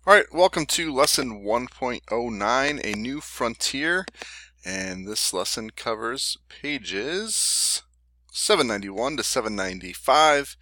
All right, welcome to lesson 1.09, A New Frontier, and this lesson covers pages 791 to 795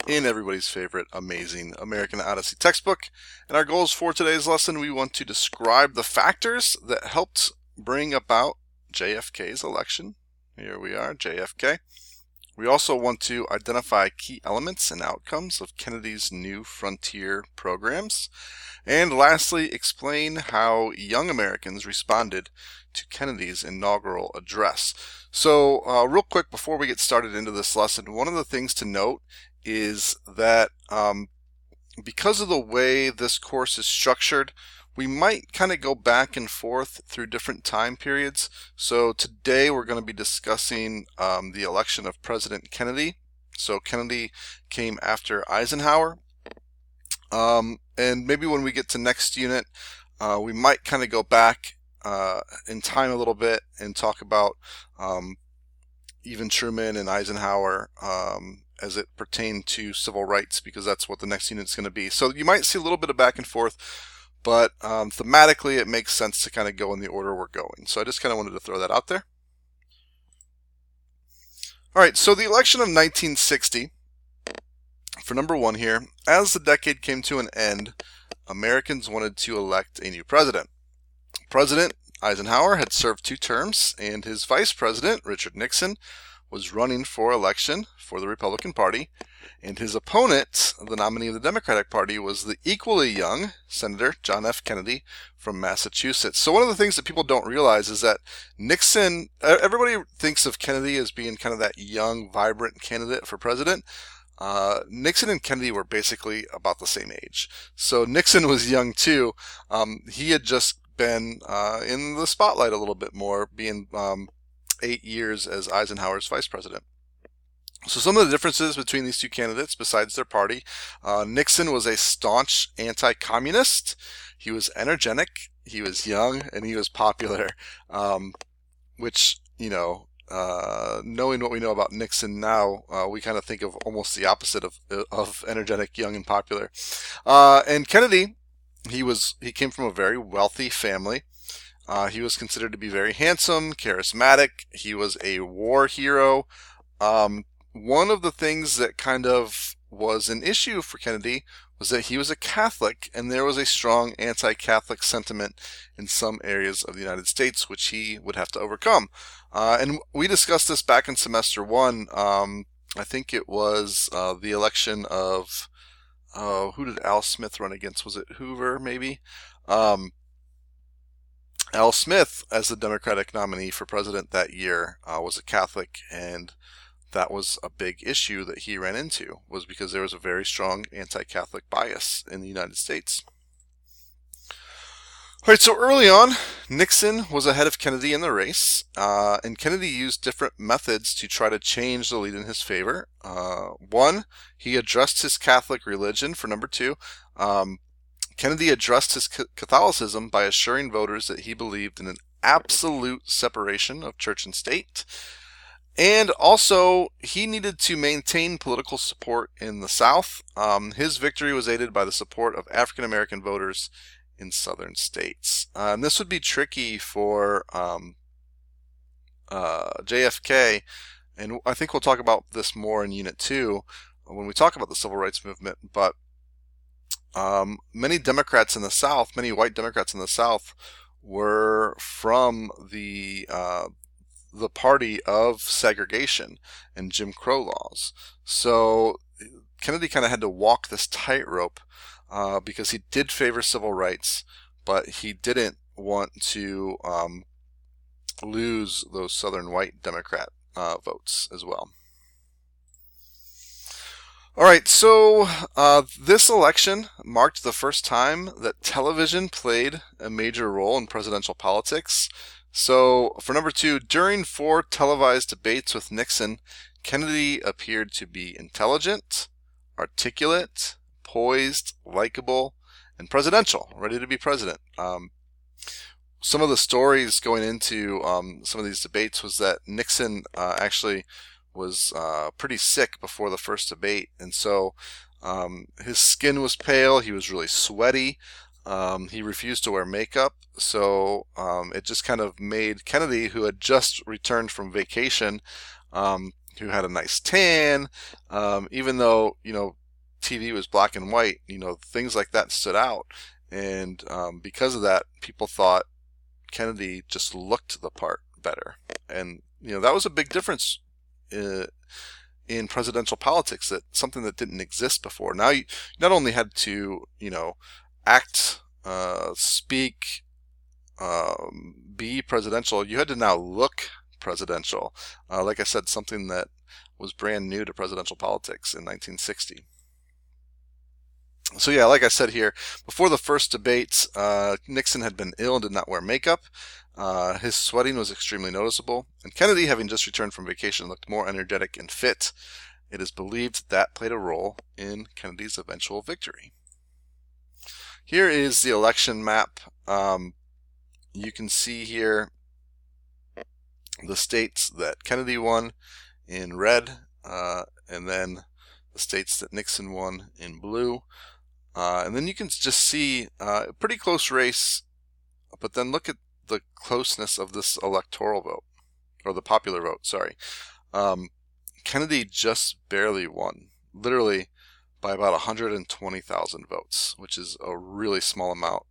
in everybody's favorite amazing American Odyssey textbook. And our goals for today's lesson, we want to describe the factors that helped bring about JFK's election. Here we are, JFK. We also want to identify key elements and outcomes of Kennedy's New Frontier programs. And lastly, explain how young Americans responded to Kennedy's inaugural address. So real quick, before we get started into this lesson, one of the things to note is that because of the way this course is structured, we might kind of go back and forth through different time periods. So today we're going to be discussing the election of President Kennedy. So Kennedy came after Eisenhower. And maybe when we get to next unit, we might kind of go back in time a little bit and talk about even Truman and Eisenhower as it pertained to civil rights, because that's what the next unit is going to be. So you might see a little bit of back and forth, but thematically it makes sense to kind of go in the order we're going. So I just kind of wanted to throw that out there. All right, so the election of 1960, for number one here, as the decade came to an end, Americans wanted to elect a new president. President Eisenhower had served 2 terms, and his vice president, Richard Nixon, was running for election for the Republican Party, and his opponent, the nominee of the Democratic Party, was the equally young Senator John F. Kennedy from Massachusetts. So one of the things that people don't realize is that Nixon, everybody thinks of Kennedy as being kind of that young, vibrant candidate for president. Nixon and Kennedy were basically about the same age. So Nixon was young too. He had just been in the spotlight a little bit more, being 8 years as Eisenhower's vice president. So some of the differences between these two candidates, besides their party, Nixon was a staunch anti-communist. He was energetic, he was young, and he was popular, which, knowing what we know about Nixon now, we kind of think of almost the opposite of energetic, young, and popular. And Kennedy, he came from a very wealthy family. He was considered to be very handsome, charismatic. He was a war hero. One of the things that kind of was an issue for Kennedy was that he was a Catholic, and there was a strong anti-Catholic sentiment in some areas of the United States, which he would have to overcome. And we discussed this back in semester 1. I think it was the election of, who did Al Smith run against? Was it Hoover, maybe? Al Smith, as the Democratic nominee for president that year, was a Catholic, and that was a big issue that he ran into, was because there was a very strong anti-Catholic bias in the United States. All right, so early on, Nixon was ahead of Kennedy in the race, and Kennedy used different methods to try to change the lead in his favor. One, he addressed his Catholic religion. For number 2, Kennedy addressed his Catholicism by assuring voters that he believed in an absolute separation of church and state. And also, he needed to maintain political support in the South. His victory was aided by the support of African American voters in southern states. And this would be tricky for JFK, and I think we'll talk about this more in Unit 2 when we talk about the Civil Rights Movement. But many Democrats in the South, many white Democrats in the South, were from the party of segregation and Jim Crow laws. So Kennedy kind of had to walk this tightrope because he did favor civil rights, but he didn't want to lose those southern white Democrat votes as well. All right, so this election marked the first time that television played a major role in presidential politics. So for number 2, during 4 televised debates with Nixon, Kennedy appeared to be intelligent, articulate, poised, likable, and presidential, ready to be president. Some of the stories going into some of these debates was that Nixon actually was pretty sick before the first debate, and so his skin was pale, he was really sweaty, He refused to wear makeup, so it just kind of made Kennedy, who had just returned from vacation, who had a nice tan, even though, TV was black and white, things like that stood out. And because of that, people thought Kennedy just looked the part better. And, that was a big difference in presidential politics, that something that didn't exist before. Now you not only had to, act, speak, be presidential, you had to now look presidential. Like I said, something that was brand new to presidential politics in 1960. So yeah, like I said here, before the first debates, Nixon had been ill and did not wear makeup. His sweating was extremely noticeable, and Kennedy, having just returned from vacation, looked more energetic and fit. It is believed that played a role in Kennedy's eventual victory. Here is the election map. You can see here the states that Kennedy won in red, and then the states that Nixon won in blue. And then you can just see a pretty close race, but then look at the closeness of this electoral vote, or the popular vote, sorry. Kennedy just barely won, literally by about 120,000 votes, which is a really small amount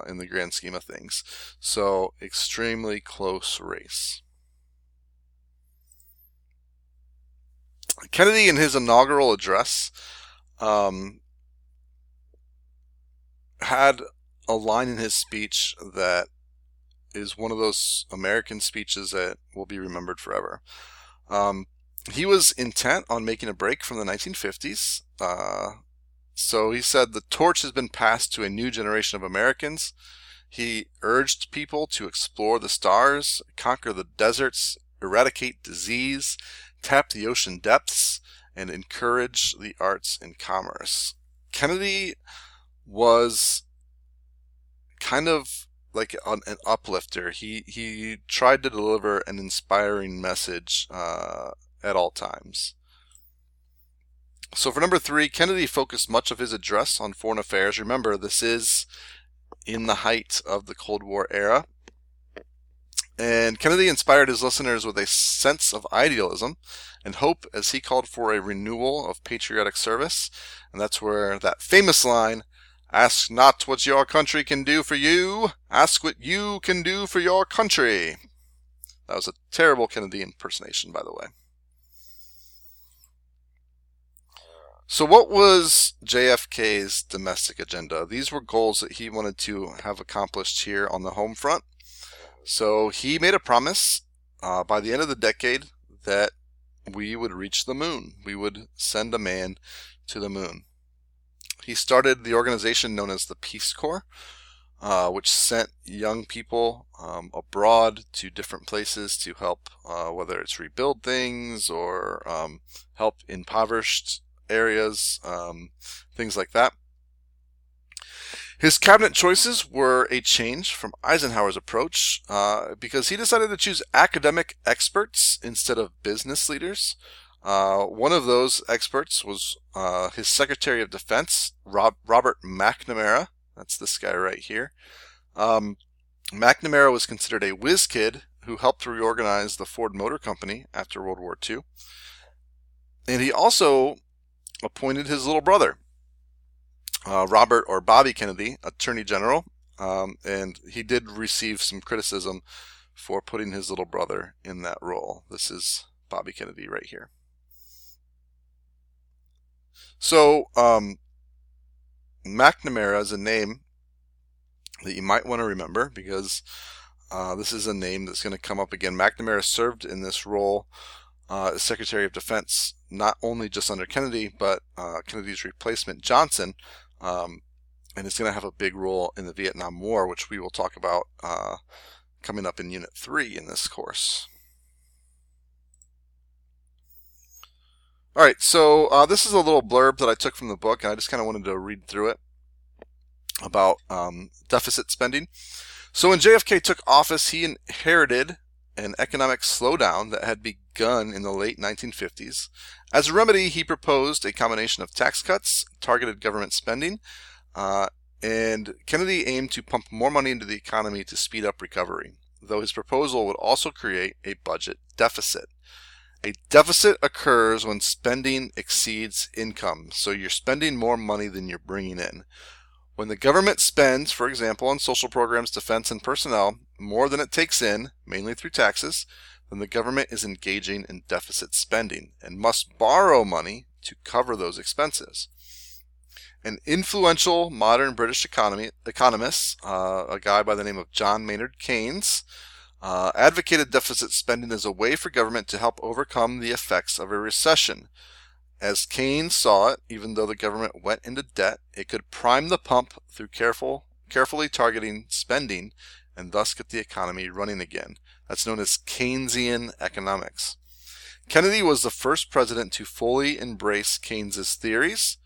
in the grand scheme of things. So, extremely close race. Kennedy, in his inaugural address, had a line in his speech that is one of those American speeches that will be remembered forever. He was intent on making a break from the 1950s. So he said, "The torch has been passed to a new generation of Americans." He urged people to explore the stars, conquer the deserts, eradicate disease, tap the ocean depths, and encourage the arts and commerce. Kennedy was kind of like an uplifter. He tried to deliver an inspiring message at all times. So for number 3, Kennedy focused much of his address on foreign affairs. Remember, this is in the height of the Cold War era. And Kennedy inspired his listeners with a sense of idealism and hope as he called for a renewal of patriotic service. And that's where that famous line, "Ask not what your country can do for you, ask what you can do for your country." That was a terrible Kennedy impersonation, by the way. So what was JFK's domestic agenda? These were goals that he wanted to have accomplished here on the home front. So he made a promise by the end of the decade that we would reach the moon. We would send a man to the moon. He started the organization known as the Peace Corps, which sent young people abroad to different places to help, whether it's rebuild things or help impoverished areas, things like that. His cabinet choices were a change from Eisenhower's approach because he decided to choose academic experts instead of business leaders. One of those experts was his Secretary of Defense, Robert McNamara. That's this guy right here. McNamara was considered a whiz kid who helped reorganize the Ford Motor Company after World War II. And he also appointed his little brother, Robert or Bobby Kennedy, Attorney General, and he did receive some criticism for putting his little brother in that role. This is Bobby Kennedy right here. So, McNamara is a name that you might want to remember because this is a name that's going to come up again. McNamara served in this role as Secretary of Defense, not only just under Kennedy, but Kennedy's replacement, Johnson, and it's going to have a big role in the Vietnam War, which we will talk about coming up in Unit 3 in this course. Alright, so this is a little blurb that I took from the book, and I just kind of wanted to read through it about deficit spending. So when JFK took office, he inherited an economic slowdown that had begun in the late 1950s. As a remedy, he proposed a combination of tax cuts, targeted government spending, And Kennedy aimed to pump more money into the economy to speed up recovery, though his proposal would also create a budget deficit. A deficit occurs when spending exceeds income, so you're spending more money than you're bringing in. When the government spends, for example, on social programs, defense, and personnel, more than it takes in, mainly through taxes, then the government is engaging in deficit spending and must borrow money to cover those expenses. An influential modern British economist, a guy by the name of John Maynard Keynes, advocated deficit spending as a way for government to help overcome the effects of a recession. As Keynes saw it, even though the government went into debt, it could prime the pump through carefully targeting spending and thus get the economy running again. That's known as Keynesian economics. Kennedy was the first president to fully embrace Keynes's theories,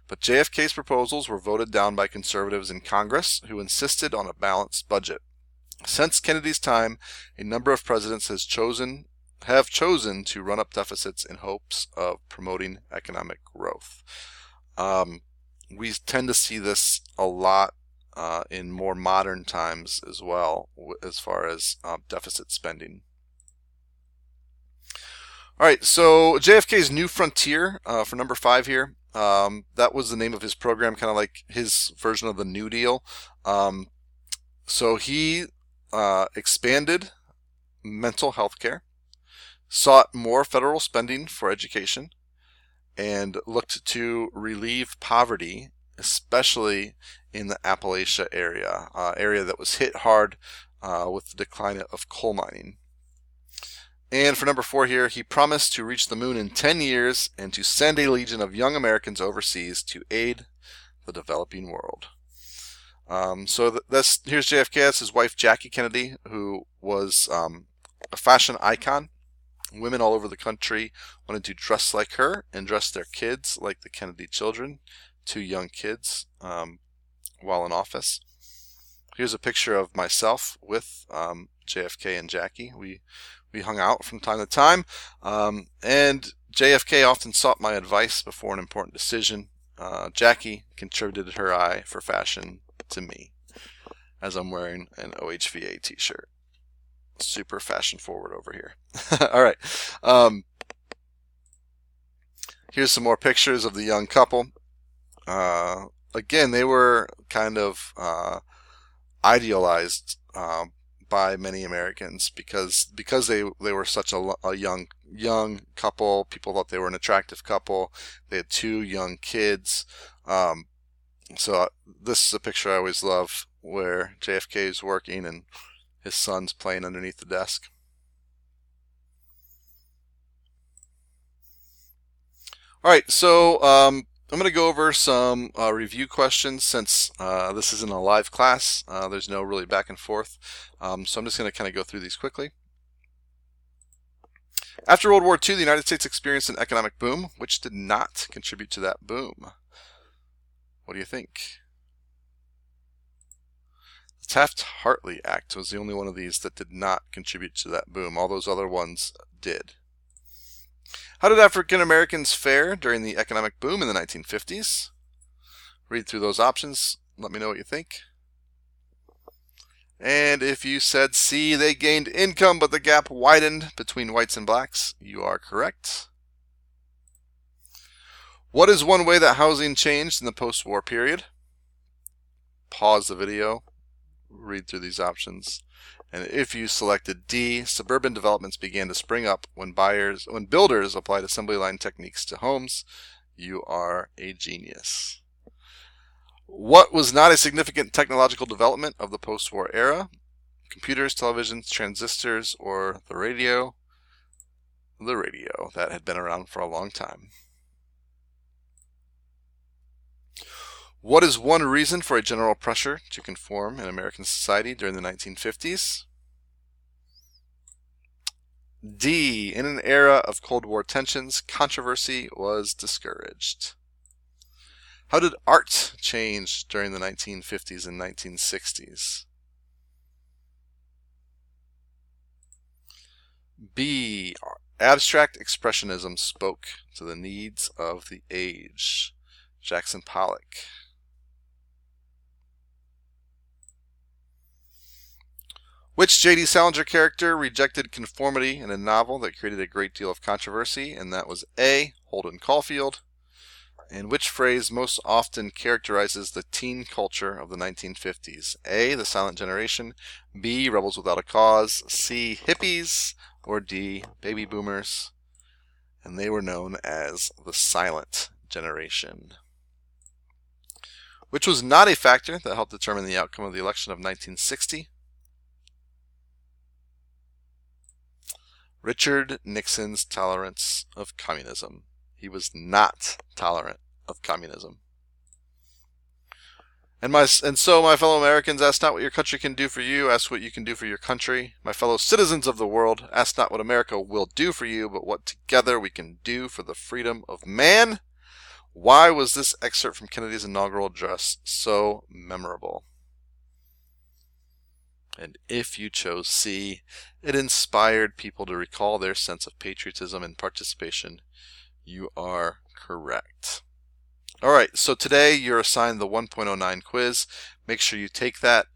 but JFK's proposals were voted down by conservatives in Congress who insisted on a balanced budget. Since Kennedy's time, a number of presidents have chosen to run up deficits in hopes of promoting economic growth. We tend to see this a lot in more modern times as well, as far as deficit spending. All right, so JFK's New Frontier for number 5 here. That was the name of his program, kind of like his version of the New Deal. So he expanded mental health care, sought more federal spending for education, and looked to relieve poverty, especially in the Appalachia area, area that was hit hard with the decline of coal mining. And for number 4 here, he promised to reach the moon in 10 years and to send a legion of young Americans overseas to aid the developing world. Here's JFK. That's his wife, Jackie Kennedy, who was a fashion icon. Women all over the country wanted to dress like her and dress their kids like the Kennedy children, 2 young kids, while in office. Here's a picture of myself with JFK and Jackie. We hung out from time to time, and JFK often sought my advice before an important decision. Jackie contributed her eye for fashion to me, as I'm wearing an OHVA t-shirt. Super fashion forward over here. All right. Here's some more pictures of the young couple. Again, they were kind of idealized by many Americans because they were such a young couple. People thought they were an attractive couple. They had 2 young kids. So this is a picture I always love, where JFK is working and his son's playing underneath the desk. All right, so I'm going to go over some review questions since this isn't a live class. There's no really back and forth. So I'm just going to kind of go through these quickly. After World War II, the United States experienced an economic boom, which did not contribute to that boom. What do you think? The Taft-Hartley Act was the only one of these that did not contribute to that boom. All those other ones did. How did African Americans fare during the economic boom in the 1950s? Read through those options. Let me know what you think. And if you said C, they gained income, but the gap widened between whites and blacks, you are correct. What is one way that housing changed in the post-war period? Pause the video, read through these options. And if you selected D, suburban developments began to spring up when builders applied assembly line techniques to homes, you are a genius. What was not a significant technological development of the post-war era? Computers, televisions, transistors, or the radio? The radio. That had been around for a long time. What is one reason for a general pressure to conform in American society during the 1950s? D. In an era of Cold War tensions, controversy was discouraged. How did art change during the 1950s and 1960s? B. Abstract expressionism spoke to the needs of the age. Jackson Pollock. Which J.D. Salinger character rejected conformity in a novel that created a great deal of controversy? And that was A. Holden Caulfield. And which phrase most often characterizes the teen culture of the 1950s? A. The Silent Generation. B. Rebels Without a Cause. C. Hippies. Or D. Baby Boomers. And they were known as the Silent Generation. Which was not a factor that helped determine the outcome of the election of 1960? Richard Nixon's tolerance of communism. He was not tolerant of communism. And so, my fellow Americans, ask not what your country can do for you, ask what you can do for your country. My fellow citizens of the world, ask not what America will do for you, but what together we can do for the freedom of man. Why was this excerpt from Kennedy's inaugural address so memorable? And if you chose C, it inspired people to recall their sense of patriotism and participation. You are correct. All right, so today you're assigned the 1.09 quiz. Make sure you take that.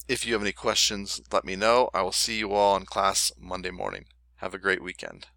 If you have any questions, let me know. I will see you all in class Monday morning. Have a great weekend.